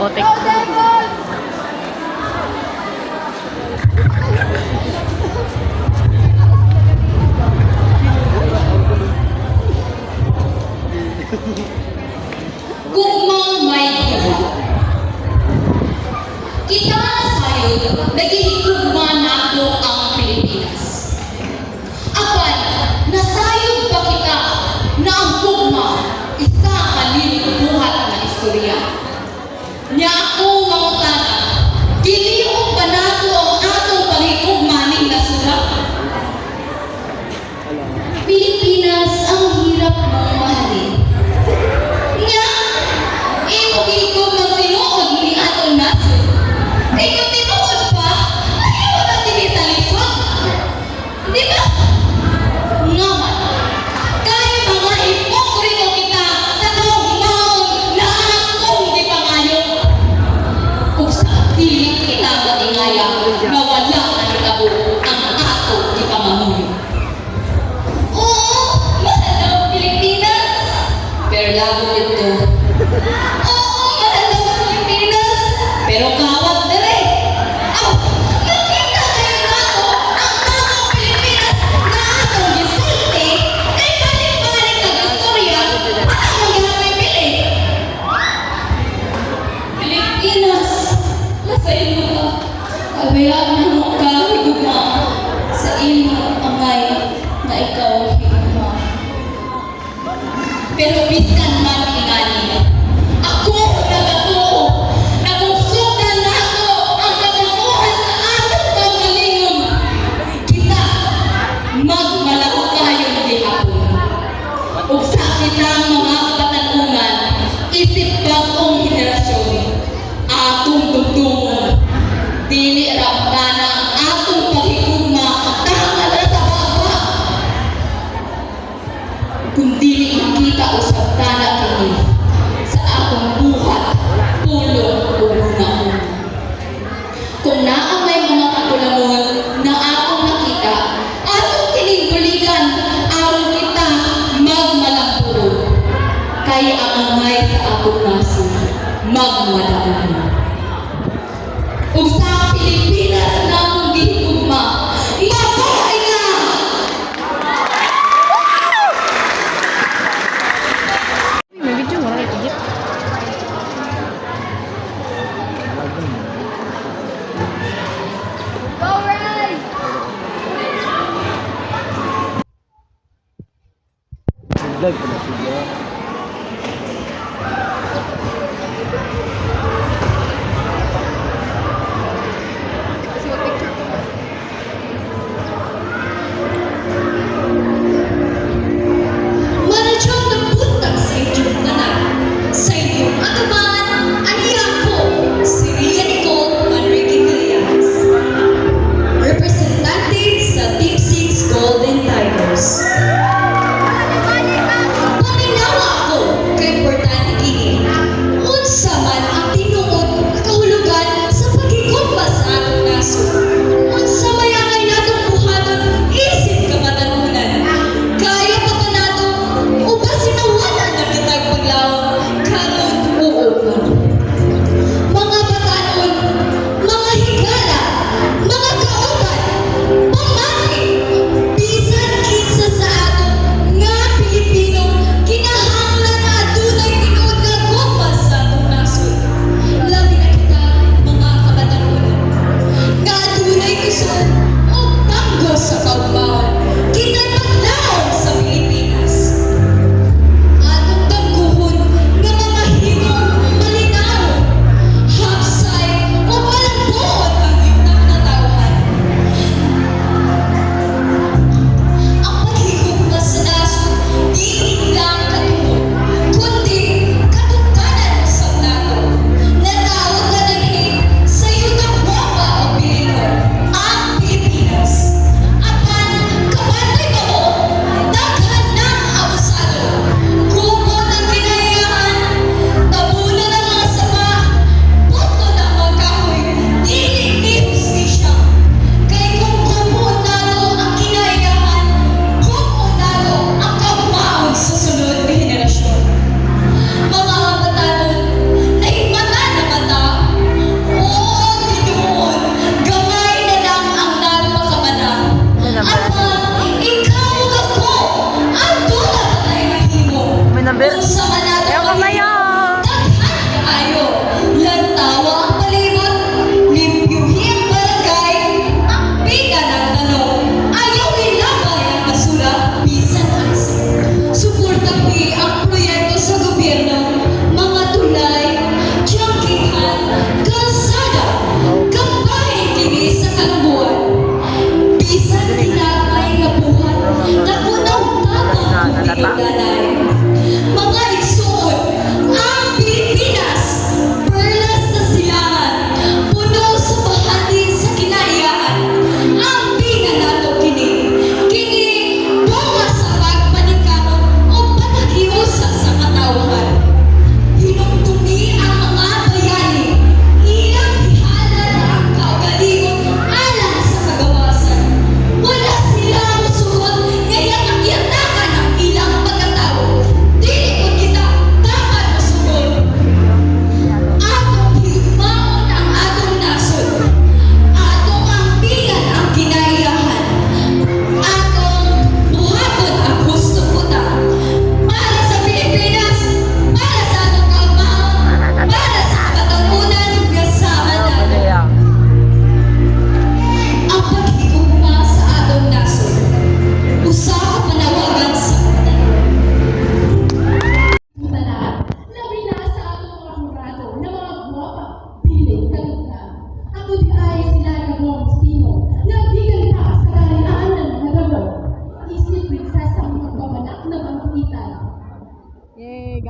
Potek. Gugmang may diwa. Kita sayod, naging gugma nato ang Pilipinas. Apan, nasayod pa kita na ang gugma isa kalibuhat na istorya. Nya ako mangutana, giliong ba nato ang atong panghigugma ning nasura? Pilipinas, ang hirap mong mahalin. Nga, imo magtinuod ni atong nasod. Ikaw tinuod pa, ayaw na tinitalisod. Di ba? Nga man, kaya mga hipokrito kita sa kaugmaon na akong di pangayo. Kung sa dili kita matingaya na wala na itabo ang atong di pamamuyo. Oo, mahal ang Pilipinas. Pero lago ito. Oo, mahal ang Pilipinas. Pero kawat na rin. Aw, nakita kayo na ako ang mga Pilipinas na atong gisulti kay balik-balik na istorya ang magpipili. Pilipinas, nasa imo ka. Kabayaan na mo ka, higugma. Sa imo angay na ikaw higugma. Pero bisan man ingani, ako nagatuo na kung sudan na ako ang katapuhan sa atong panggalingon, kita magmalaho kayong gihapon. Ug sa kitang mga katanungan, isip bagong henerasyon, atong dugtungon, dili ramdana ang atong paghigugma tama na sa baba. Kung dili makita usab tana kini sa akong buhat, tulong o una-una. Kung naa may mga katulamon na akong nakita, atong kiniguligan aron kita magmalamburo. Kaya ang angay sa akong nasod, magmadaan. Ug sa Pilipinas na akong gihigugma, mabuhay na! May video mo rin igit. Vlog ko na siya. Manadyong nagbuntag sa inyong tanan, sa inyong ataman, aniya ko, si Ria Nicole Manrique Villas, representative sa Team 6 Golden Tigers.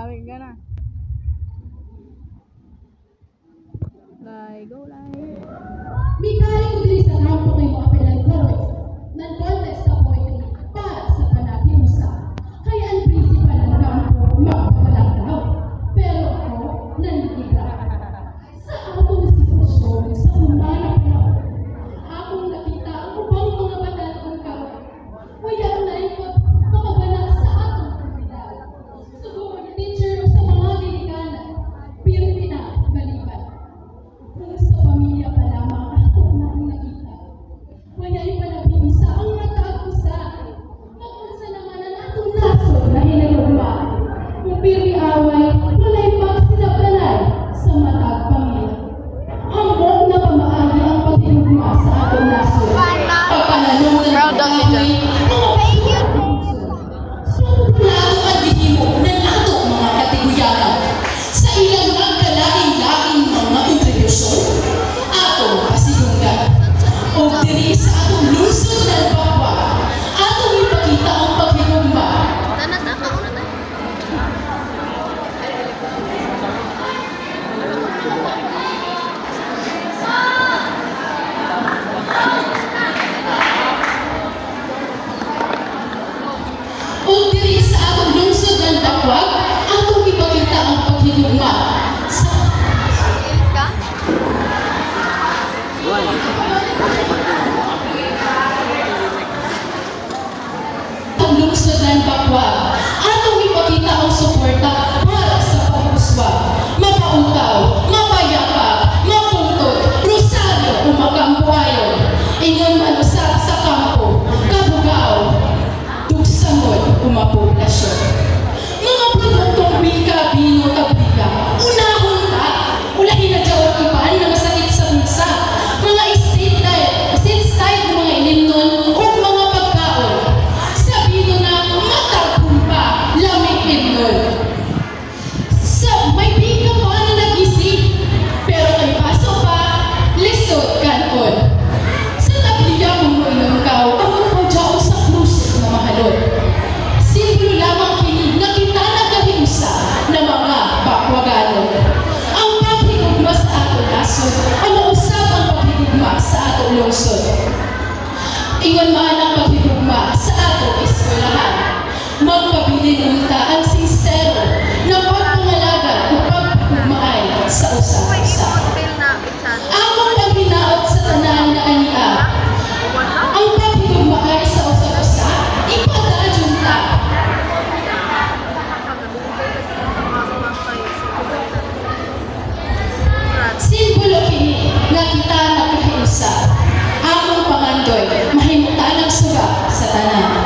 gawi ka na. Lai, go lai. Mikali ko din sa kampo kay mga pelanggoroy. Nag-contest sa poetry para sa panahimusa. Kaya ang prinsipal ng kampo, magpapalang daw. Pero ako, nandigiga. Sa akong sitwasyon, sa umanang panahon, akong nakita ang upang mga batatang kaway. Kaya na ipag makabanal sa atong komunidad. Siguro teacher sa mga ginikanan, pero pinabalikan. Kung sa pamilya pa lamang ako nang nakita. Kaya ipanabisa ang mata ko sa akin. Makunsa naman ang atong nasod na hinagugma. Kung pili away, walay pagsinapalay sa matag pamilya. Ambot na pamaagi ang pagtinugma sa atong nasod. Pagpanalong ng Proud of you, pag-away, Plano at dihimo ng ato mga katiguyanan sa ilang magkalaing-laing mga kontribusyon ato pasigunggan o diri sa atong lungsod ng Bakwa atong ipakita ang paghigugma o diri sa atong lungsod ng Bakwa atong ipakita ang paghigugma sa ang lungsod ng Bakwa atong ipakita ang suporta para sa pag-uswa, mapautaw, mapayapa, mapungtod, rosaryo o makambuhayo, ingon manusap sa kampo, kabugaw, dugsamod o mapoblasyon. Mga produktong bika, bino, tablika, unahon ta, ulahin na jawag iban na masakit sa bulsa, mga estate style ng mga ilimnon o mga pagkaon. Sabihin na matagumpa, lamig imnon. Sa may bika pa na nag-isip, pero kay paso pa, lisod kanon. Sa tabliya kung mo inungkaw, ang pagdyaw sa krus na mahalon. Simbolo lamang kini na kita nagahiusa na mga bakwaganon. Ang paghigugma sa atong nasod, ang mausap ang paghigugma sa atong lungsod. Ingon man ang paghigugma sa atong eskwelahan. Magpabilin unta ang sincero na pagpangalaga o pagpagmaay sa usa-usa. Among paghinaot sa tanan na ania, ang paghigugmaay sa usa-usa, ipadadyon ta. Simbolo kini nga kita nakahiusa. Among pangandoy, mahimutanang suga sa tanan.